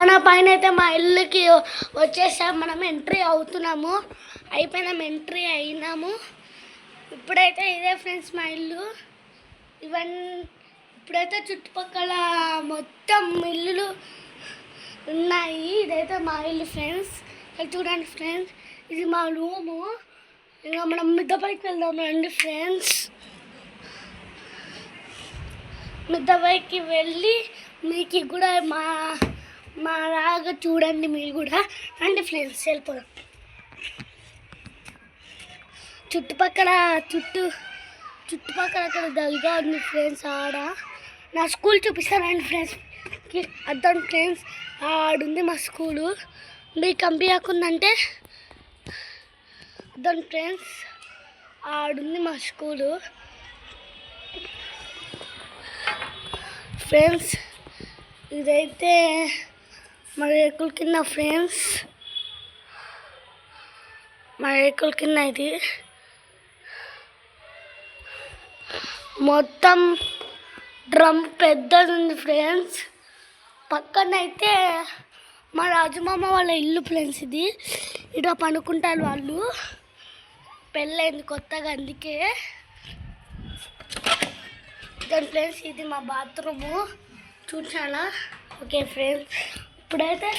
మన పైన అయితే మా ఇల్లుకి వచ్చేసాం. మనం ఎంట్రీ అవుతున్నాము. అయిపోయినాము, ఎంట్రీ అయినాము. ఇప్పుడైతే ఇదే ఫ్రెండ్స్ మా ఇల్లు. ఇప్పుడైతే చుట్టుపక్కల మొత్తం ఇల్లులు ఉన్నాయి. ఇదైతే మా ఇల్లు ఫ్రెండ్స్. చూడండి ఫ్రెండ్స్, ఇది మా రూము. ఇంకా మనం మిద్దె పైకి వెళ్దాం రండి ఫ్రెండ్స్. మిద్దె పైకి వెళ్ళి మీకు కూడా మా లాగా చూడండి మీరు కూడా. రండి ఫ్రెండ్స్, వెళ్ళిపోదాం. చుట్టుపక్కల అక్కడ దల్గా ఉంది ఫ్రెండ్స్. ఆడ నా స్కూల్ చూపిస్తానండి ఫ్రెండ్స్. అర్థం ఫ్రెండ్స్, ఆడుంది మా స్కూలు. మీకు కంపించకుందంటే అర్థం ఫ్రెండ్స్, ఆడుంది మా స్కూలు ఫ్రెండ్స్. ఇదైతే మా రేకుల కింద ఫ్రెండ్స్, మా రేకుల కింద ఇది మొత్తం డ్రమ్ పెద్దది ఉంది ఫ్రెండ్స్. పక్కనైతే మా రాజుమామ వాళ్ళ ఇల్లు ఫ్రెండ్స్. ఇది ఇక్కడ పనుకుంటారు వాళ్ళు, పెళ్ళైంది కొత్తగా, అందుకే. దాని ఫ్రెండ్స్ ఇది మా బాత్రూము చూసానా. ఓకే ఫ్రెండ్స్, ఇప్పుడైతే